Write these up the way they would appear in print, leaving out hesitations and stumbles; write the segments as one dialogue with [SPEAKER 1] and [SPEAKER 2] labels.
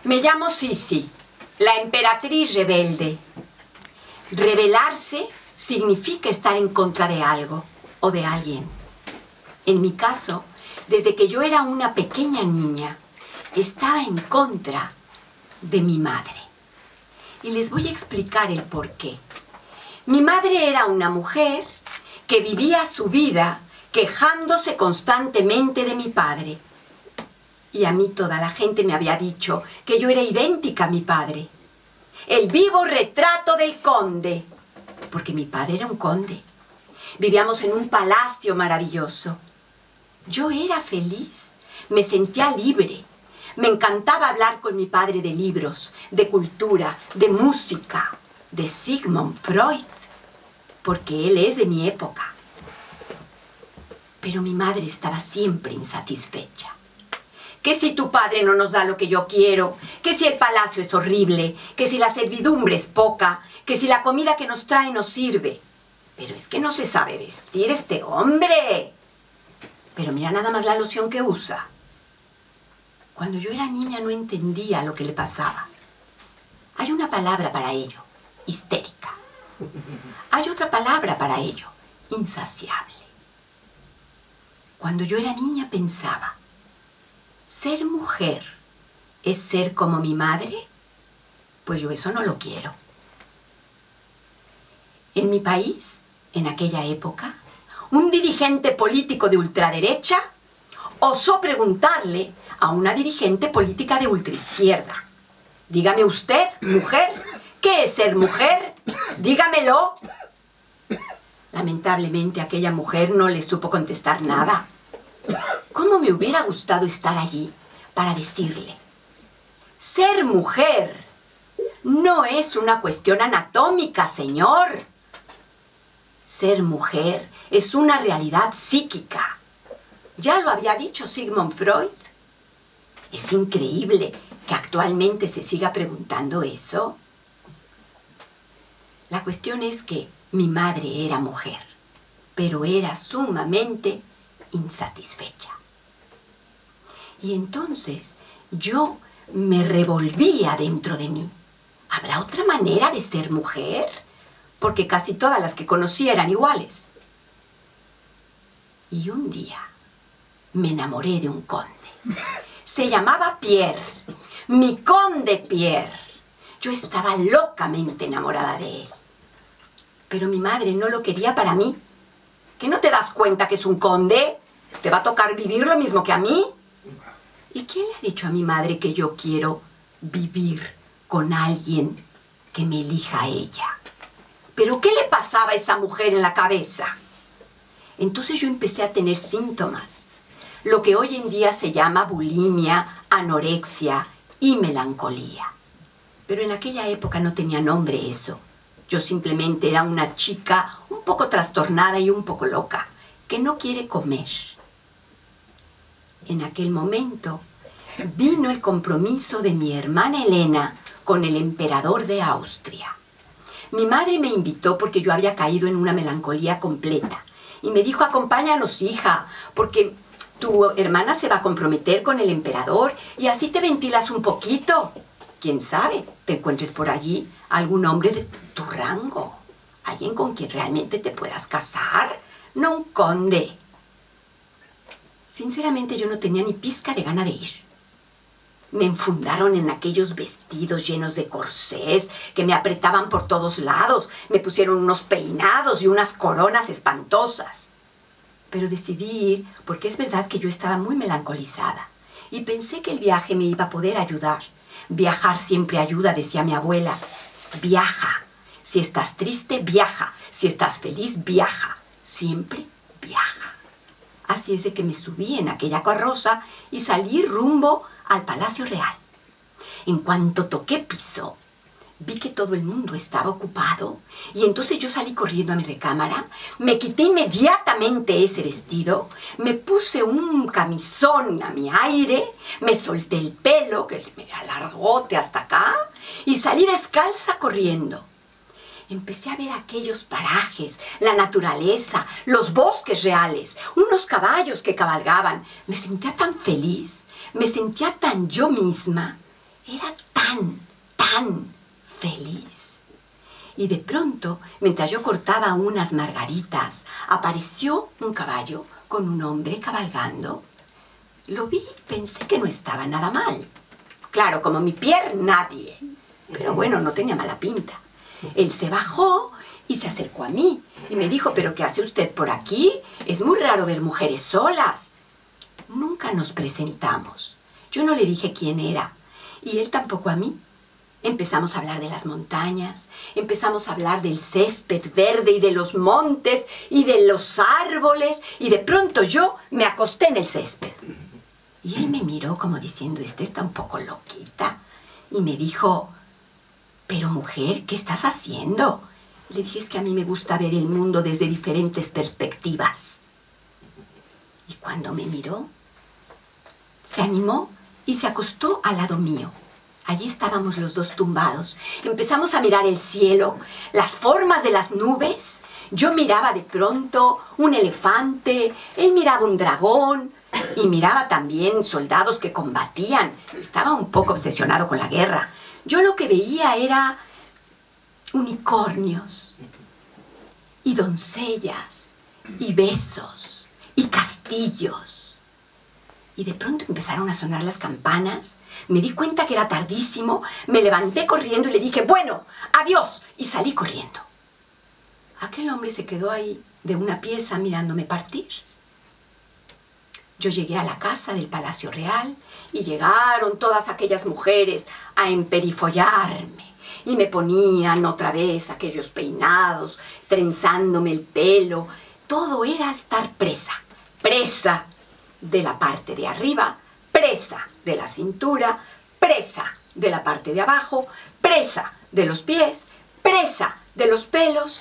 [SPEAKER 1] Me llamo Sisi, la emperatriz rebelde. Rebelarse significa estar en contra de algo o de alguien. En mi caso, desde que yo era una pequeña niña, estaba en contra de mi madre. Y les voy a explicar el porqué. Mi madre era una mujer que vivía su vida quejándose constantemente de mi padre. Y a mí toda la gente me había dicho que yo era idéntica a mi padre. El vivo retrato del conde. Porque mi padre era un conde. Vivíamos en un palacio maravilloso. Yo era feliz. Me sentía libre. Me encantaba hablar con mi padre de libros, de cultura, de música, de Sigmund Freud. Porque él es de mi época. Pero mi madre estaba siempre insatisfecha. Que si tu padre no nos da lo que yo quiero, que si el palacio es horrible, que si la servidumbre es poca, que si la comida que nos trae no sirve. Pero es que no se sabe vestir este hombre. Pero mira nada más la loción que usa. Cuando yo era niña no entendía lo que le pasaba. Hay una palabra para ello, histérica. Hay otra palabra para ello, insaciable. Cuando yo era niña pensaba, ¿ser mujer es ser como mi madre? Pues yo eso no lo quiero. En mi país, en aquella época, un dirigente político de ultraderecha osó preguntarle a una dirigente política de ultraizquierda: dígame usted, mujer, ¿qué es ser mujer? Dígamelo. Lamentablemente aquella mujer no le supo contestar nada. ¿Cómo me hubiera gustado estar allí para decirle: ser mujer no es una cuestión anatómica, señor. Ser mujer es una realidad psíquica. Ya lo había dicho Sigmund Freud. Es increíble que actualmente se siga preguntando eso. La cuestión es que mi madre era mujer, pero era sumamente insatisfecha. Y entonces yo me revolvía dentro de mí. ¿Habrá otra manera de ser mujer? Porque casi todas las que conocí eran iguales. Y un día me enamoré de un conde. Se llamaba Pierre, mi conde Pierre. Yo estaba locamente enamorada de él. Pero mi madre no lo quería para mí. ¿Que no te das cuenta que es un conde? ¿Te va a tocar vivir lo mismo que a mí? ¿Y quién le ha dicho a mi madre que yo quiero vivir con alguien que me elija a ella? ¿Pero qué le pasaba a esa mujer en la cabeza? Entonces yo empecé a tener síntomas. Lo que hoy en día se llama bulimia, anorexia y melancolía. Pero en aquella época no tenía nombre eso. Yo simplemente era una chica un poco trastornada y un poco loca, que no quiere comer. En aquel momento vino el compromiso de mi hermana Elena con el emperador de Austria. Mi madre me invitó porque yo había caído en una melancolía completa. Y me dijo: acompáñanos, hija, porque tu hermana se va a comprometer con el emperador y así te ventilas un poquito. ¿Quién sabe? Te encuentres por allí algún hombre de tu rango. Alguien con quien realmente te puedas casar, no un conde. Sinceramente yo no tenía ni pizca de gana de ir. Me enfundaron en aquellos vestidos llenos de corsés que me apretaban por todos lados. Me pusieron unos peinados y unas coronas espantosas. Pero decidí ir porque es verdad que yo estaba muy melancolizada. Y pensé que el viaje me iba a poder ayudar. Viajar siempre ayuda, decía mi abuela. Viaja. Si estás triste, viaja. Si estás feliz, viaja. Siempre viaja. Así es de que me subí en aquella carroza y salí rumbo al Palacio Real. En cuanto toqué piso, vi que todo el mundo estaba ocupado y entonces yo salí corriendo a mi recámara, me quité inmediatamente ese vestido, me puse un camisón a mi aire, me solté el pelo, que me alargote hasta acá, y salí descalza corriendo. Empecé a ver aquellos parajes, la naturaleza, los bosques reales, unos caballos que cabalgaban. Me sentía tan feliz, me sentía tan yo misma, Era tan feliz. Y de pronto, mientras yo cortaba unas margaritas, apareció un caballo con un hombre cabalgando. Lo vi y pensé que no estaba nada mal. Claro, como mi Pierre, nadie. Pero bueno, no tenía mala pinta. Él se bajó y se acercó a mí y me dijo, ¿pero qué hace usted por aquí? Es muy raro ver mujeres solas. Nunca nos presentamos. Yo no le dije quién era y él tampoco a mí. Empezamos a hablar de las montañas, empezamos a hablar del césped verde y de los montes y de los árboles y de pronto yo me acosté en el césped. Y él me miró como diciendo, esta está un poco loquita, y me dijo, pero mujer, ¿qué estás haciendo? Le dije, es que a mí me gusta ver el mundo desde diferentes perspectivas. Y cuando me miró, se animó y se acostó al lado mío. Allí estábamos los dos tumbados. Empezamos a mirar el cielo, las formas de las nubes. Yo miraba de pronto un elefante, él miraba un dragón y miraba también soldados que combatían. Estaba un poco obsesionado con la guerra. Yo lo que veía era unicornios y doncellas y besos y castillos. Y de pronto empezaron a sonar las campanas. Me di cuenta que era tardísimo. Me levanté corriendo y le dije, bueno, adiós. Y salí corriendo. Aquel hombre se quedó ahí de una pieza mirándome partir. Yo llegué a la casa del Palacio Real y llegaron todas aquellas mujeres a emperifollarme. Y me ponían otra vez aquellos peinados, trenzándome el pelo. Todo era estar presa. Presa de la parte de arriba, presa de la cintura, presa de la parte de abajo, presa de los pies, presa de los pelos.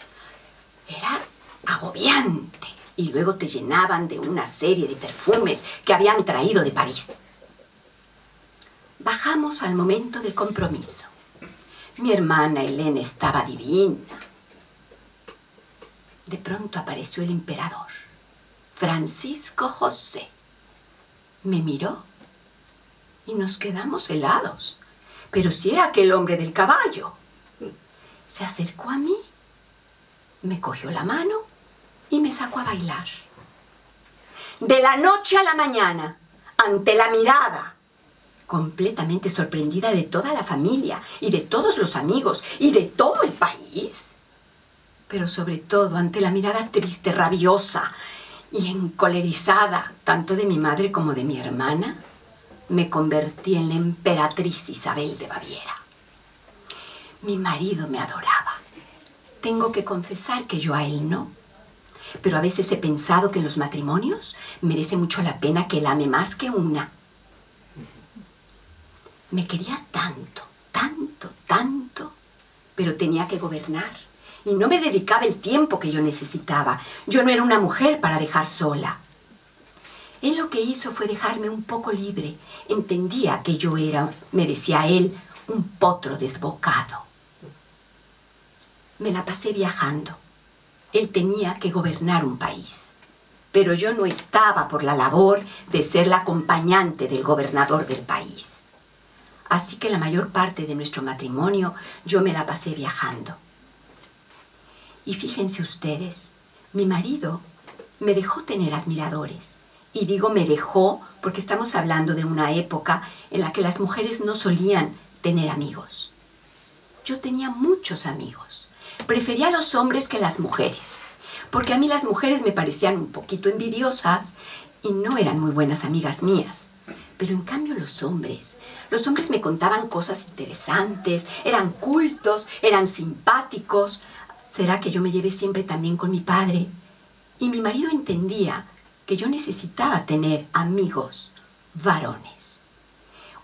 [SPEAKER 1] Era agobiante. Y luego te llenaban de una serie de perfumes que habían traído de París. Bajamos al momento del compromiso. Mi hermana Helena estaba divina. De pronto apareció el emperador, Francisco José. Me miró y nos quedamos helados. Pero si era aquel hombre del caballo. Se acercó a mí, me cogió la mano y me sacó a bailar. De la noche a la mañana, ante la mirada, completamente sorprendida de toda la familia y de todos los amigos y de todo el país, pero sobre todo ante la mirada triste, rabiosa y encolerizada, tanto de mi madre como de mi hermana, me convertí en la emperatriz Isabel de Baviera. Mi marido me adoraba. Tengo que confesar que yo a él no. Pero a veces he pensado que en los matrimonios merece mucho la pena que él ame más que una. Me quería tanto, pero tenía que gobernar. Y no me dedicaba el tiempo que yo necesitaba. Yo no era una mujer para dejar sola. Él lo que hizo fue dejarme un poco libre. Entendía que yo era, me decía él, un potro desbocado. Me la pasé viajando. Él tenía que gobernar un país. Pero yo no estaba por la labor de ser la acompañante del gobernador del país. Así que la mayor parte de nuestro matrimonio yo me la pasé viajando. Y fíjense ustedes, mi marido me dejó tener admiradores. Y digo me dejó porque estamos hablando de una época en la que las mujeres no solían tener amigos. Yo tenía muchos amigos. Prefería a los hombres que las mujeres, porque a mí las mujeres me parecían un poquito envidiosas y no eran muy buenas amigas mías. Pero en cambio los hombres me contaban cosas interesantes, eran cultos, eran simpáticos. ¿Será que yo me llevé siempre también con mi padre? Y mi marido entendía que yo necesitaba tener amigos varones.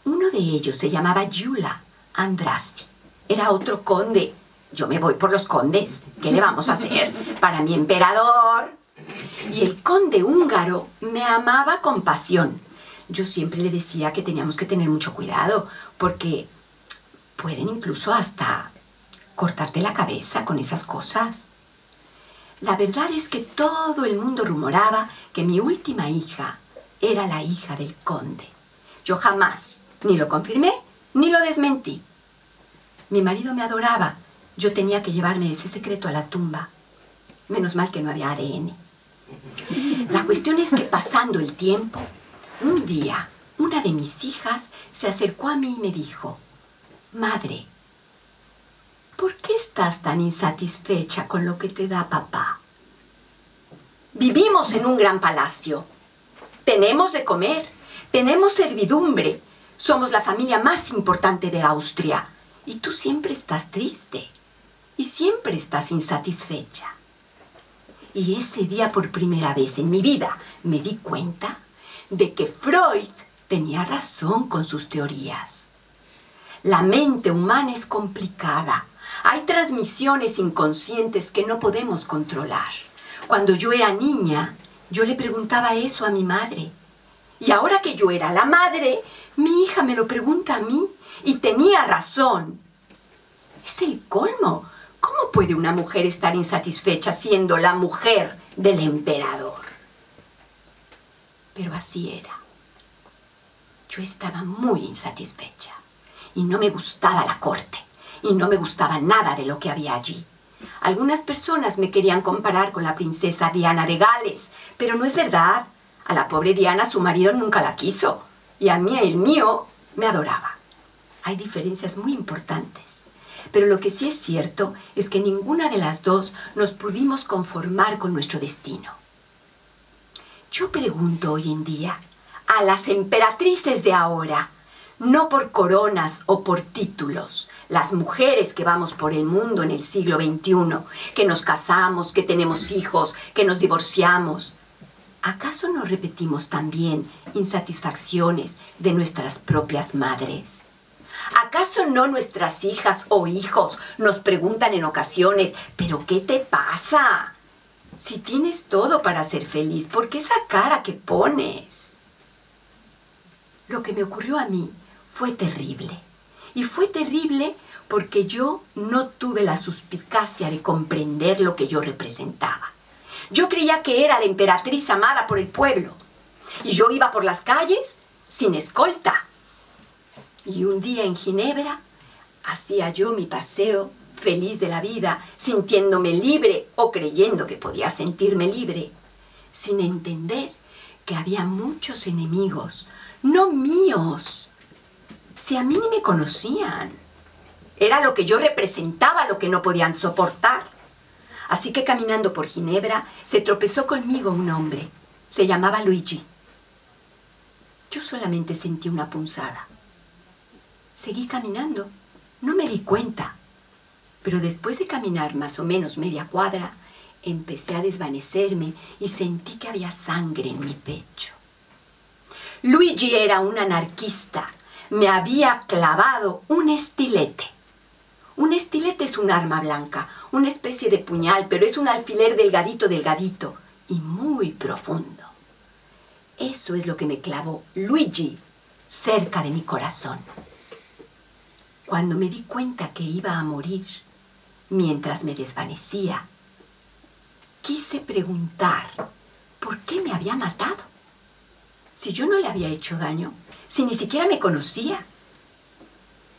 [SPEAKER 1] Uno de ellos se llamaba Gyula Andrassy. Era otro conde. Yo me voy por los condes. ¿Qué le vamos a hacer? Para mi emperador. Y el conde húngaro me amaba con pasión. Yo siempre le decía que teníamos que tener mucho cuidado, porque pueden incluso hasta cortarte la cabeza con esas cosas. La verdad es que todo el mundo rumoraba que mi última hija era la hija del conde. Yo jamás ni lo confirmé Ni lo desmentí. Mi marido me adoraba. Yo tenía que llevarme ese secreto a la tumba. Menos mal que no había ADN. La cuestión es que pasando el tiempo, un día, una de mis hijas se acercó a mí y me dijo: «Madre, ¿por qué estás tan insatisfecha con lo que te da papá? Vivimos en un gran palacio. Tenemos de comer, tenemos servidumbre. Somos la familia más importante de Austria. Y tú siempre estás triste. Y siempre estás insatisfecha». Y ese día, por primera vez en mi vida, me di cuenta de que Freud tenía razón con sus teorías. La mente humana es complicada. Hay transmisiones inconscientes que no podemos controlar. Cuando yo era niña, yo le preguntaba eso a mi madre. Y ahora que yo era la madre, mi hija me lo pregunta a mí. Y tenía razón. Es el colmo. ¿Cómo puede una mujer estar insatisfecha siendo la mujer del emperador? Pero así era. Yo estaba muy insatisfecha. Y no me gustaba la corte. Y no me gustaba nada de lo que había allí. Algunas personas me querían comparar con la princesa Diana de Gales. Pero no es verdad. A la pobre Diana su marido nunca la quiso. Y a mí, el mío, me adoraba. Hay diferencias muy importantes. Pero lo que sí es cierto es que ninguna de las dos nos pudimos conformar con nuestro destino. Yo pregunto hoy en día a las emperatrices de ahora, no por coronas o por títulos, las mujeres que vamos por el mundo en el siglo XXI, que nos casamos, que tenemos hijos, que nos divorciamos, ¿acaso no repetimos también insatisfacciones de nuestras propias madres? ¿Acaso no nuestras hijas o hijos nos preguntan en ocasiones: ¿pero qué te pasa? Si tienes todo para ser feliz, ¿por qué esa cara que pones? Lo que me ocurrió a mí fue terrible. Y fue terrible porque yo no tuve la suspicacia de comprender lo que yo representaba. Yo creía que era la emperatriz amada por el pueblo. Y yo iba por las calles sin escolta. Y un día en Ginebra hacía yo mi paseo feliz de la vida, sintiéndome libre o creyendo que podía sentirme libre, sin entender que había muchos enemigos, no míos. Si a mí ni me conocían. Era lo que yo representaba lo que no podían soportar. Así que caminando por Ginebra se tropezó conmigo un hombre. Se llamaba Luigi. Yo solamente sentí una punzada. Seguí caminando. No me di cuenta. Pero después de caminar más o menos media cuadra, empecé a desvanecerme y sentí que había sangre en mi pecho. Luigi era un anarquista. Me había clavado un estilete. Un estilete es un arma blanca, una especie de puñal, pero es un alfiler delgadito, delgadito y muy profundo. Eso es lo que me clavó Luigi cerca de mi corazón. Cuando me di cuenta que iba a morir, mientras me desvanecía, quise preguntar por qué me había matado. Si yo no le había hecho daño, si ni siquiera me conocía.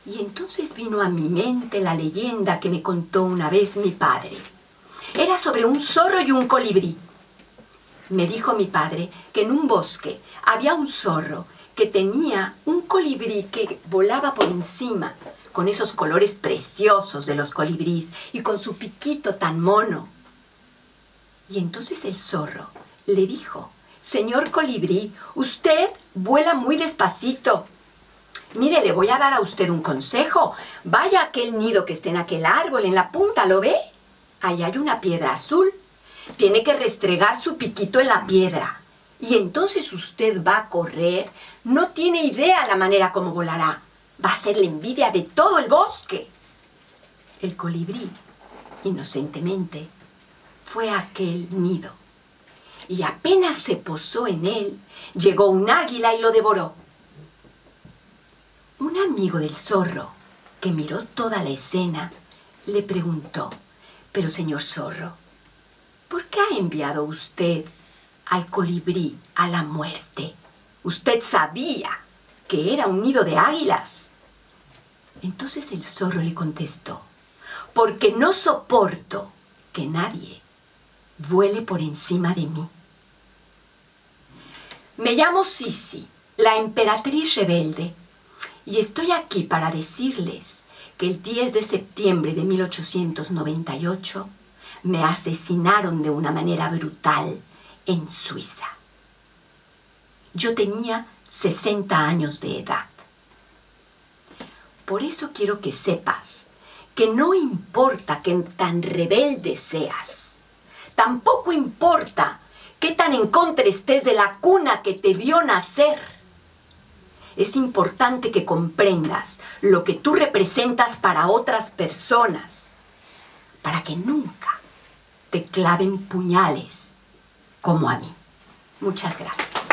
[SPEAKER 1] Y entonces vino a mi mente la leyenda que me contó una vez mi padre. Era sobre un zorro y un colibrí. Me dijo mi padre que en un bosque había un zorro que tenía un colibrí que volaba por encima, con esos colores preciosos de los colibríes y con su piquito tan mono. Y entonces el zorro le dijo: «Señor colibrí, usted vuela muy despacito. Mire, le voy a dar a usted un consejo. Vaya a aquel nido que está en aquel árbol, en la punta, ¿lo ve? Ahí hay una piedra azul. Tiene que restregar su piquito en la piedra. Y entonces usted va a correr. No tiene idea la manera como volará. Va a ser la envidia de todo el bosque». El colibrí, inocentemente, fue a aquel nido. Y apenas se posó en él, llegó un águila y lo devoró. Un amigo del zorro, que miró toda la escena, le preguntó: «Pero señor zorro, ¿por qué ha enviado usted al colibrí a la muerte? Usted sabía que era un nido de águilas». Entonces el zorro le contestó: porque no soporto que nadie vuele por encima de mí. Me llamo Sisi, la emperatriz rebelde, y estoy aquí para decirles que el 10 de septiembre de 1898 me asesinaron de una manera brutal en Suiza. Yo tenía 60 años de edad. Por eso quiero que sepas que no importa qué tan rebelde seas, tampoco importa qué tan en contra estés de la cuna que te vio nacer. Es importante que comprendas lo que tú representas para otras personas, para que nunca te claven puñales como a mí. Muchas gracias.